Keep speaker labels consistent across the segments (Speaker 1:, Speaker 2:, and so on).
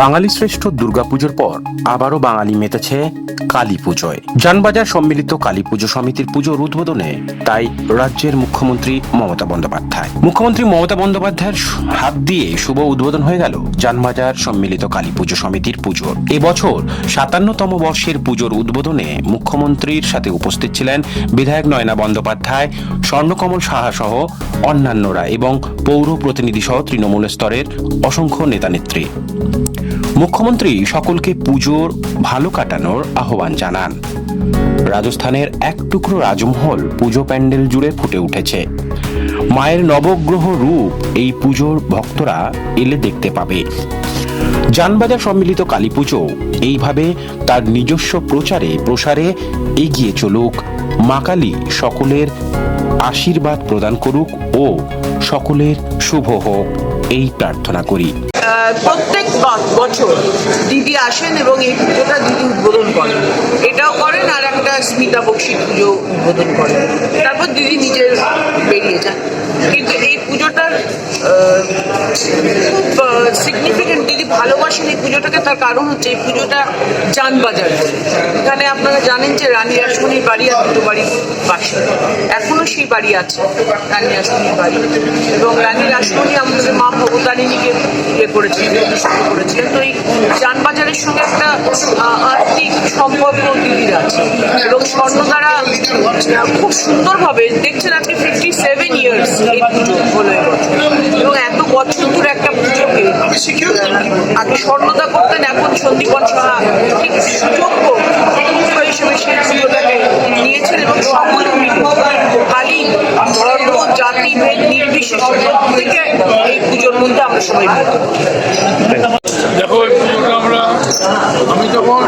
Speaker 1: বাঙালি শ্রেষ্ঠ দুর্গাপুজোর পর আবারও বাঙালি মেতেছে কালী পুজোয়। জানবাজার সম্মিলিত কালী পুজো সমিতির পুজোর উদ্বোধনে তাই রাজ্যের মুখ্যমন্ত্রী মমতা বন্দ্যোপাধ্যায়ের হাত দিয়ে শুভ উদ্বোধন হয়ে গেল জানবাজার সম্মিলিত কালী পুজো সমিতির পুজোর। এবছর ৫৭তম বর্ষের পুজোর উদ্বোধনে মুখ্যমন্ত্রীর সাথে উপস্থিত ছিলেন বিধায়ক নয়না বন্দ্যোপাধ্যায়, স্বর্ণকমল সাহা সহ অন্যান্যরা এবং পৌর প্রতিনিধি সহ তৃণমূল স্তরের অসংখ্য নেতানেত্রী। মুখ্যমন্ত্রী সকলকে পুজোর ভালো কাটানোর আহ্বান জানান। রাজস্থানের এক টুকরো রাজমহল পুজো প্যান্ডেল জুড়ে ফুটে উঠেছে। মায়ের নবগ্রহ রূপ এই পুজোর ভক্তরা এলে দেখতে পাবে। জানবাজার সম্মিলিত কালী পুজো এইভাবে তার নিজস্ব প্রসারে এগিয়ে চলুক। মা কালী সকলের আশীর্বাদ প্রদান করুক ও সকলের শুভ হোক, এই প্রার্থনা করি।
Speaker 2: প্রত্যেক বছর দিদি আসেন এবং এই পুজোটা দিদি উদ্বোধন করেন, এটাও করেন, আর একটা স্মিতা বক্সী পুজো উদ্বোধন করেন, তারপর দিদি নিজের বেরিয়ে যান। কিন্তু এই পুজোটার খুব সিগনিফিকেন্ট, দিদি ভালোবাসেন এই পুজোটাকে। তার কারণ হচ্ছে এই পুজোটা জানবাজার। এখানে আপনারা জানেন যে রানী রাসমণির বাড়ি আর দুটো বাড়ির পাশে এখনো সেই বাড়ি আছে, রানী রাসমণির বাড়ি। এবং রানী রাসমণি আমাদের মা ভবতারিণীকে করেছিলেন। তো এই জানবাজারের সঙ্গে একটা আর্থিক সম্পর্ক দিদির আছে এবং স্বর্ণধারা খুব সুন্দরভাবে দেখছেন আপনি। 57 ইয়ার্স এই পুজো হলো এবং এত বছর ধরে একটা পুজোকে আগে স্বর্ণদা করতেন, এখন সন্দীপন সাহা ঠিক সুযোগ্য হিসেবে সেই পুজোটাকে নিয়েছেন এবং সকলে মিলে খালি ধর্ম জাতি ভেদ নির্বিশেষে প্রত্যেকে এই পুজোর মধ্যে আমরা সবাই
Speaker 3: দেখো, এই পুজোটা আমি যখন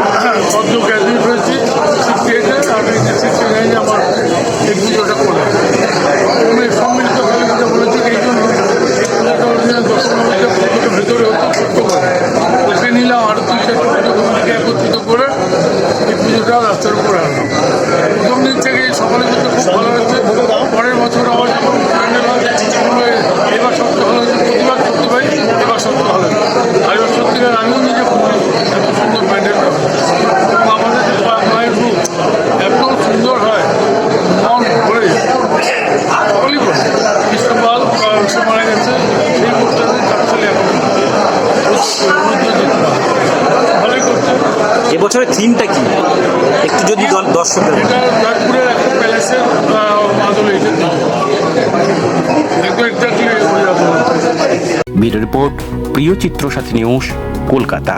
Speaker 3: সদ্য গ্র্যাজুয়েট হয়েছি 68-এ, আমি 69-এ আমার এই পুজোটা করে আমি সম্মিলিত কালী পুজো বলেছি। এই জন্য এই পুজোটা ভেতরে হতো ওকে নিলাম আরও 2-4 পুজো কমিটিকে একত্রিত করে এই পুজোটা রাস্তার উপরে আনলাম। প্রথম দিন থেকে সকলে কিন্তু খুব ভালো হয়েছে। পরের বছর আবার যখন প্যান্ডেল হয়, এবার সবচেয়ে ভালো হয়েছে। প্রতিবার করতে পারি, এবার সবচেয়ে ভালো হয়েছে। আর এবার সত্যিকার আমিও নিজে এত সুন্দর প্যান্ডেলটা এবং আমাদের যে মায়ের রূপ এত সুন্দর হয়, মন ভরে সকলেই বলে। কৃষ্ণপাল সে মারা গেছে, সেই মুহূর্তে তার ছেলে এখন ভালোই করছে।
Speaker 4: এবছরের থিমটা কি একটু যদি দর্শকদের?
Speaker 3: এটা জয়পুরের একটা প্যালেসের আদলে এটা একদম এক্স্যাক্টলি
Speaker 1: ব্যুরো রিপোর্ট, প্রিয় চিত্র সাথী নিউজ, কলকাতা।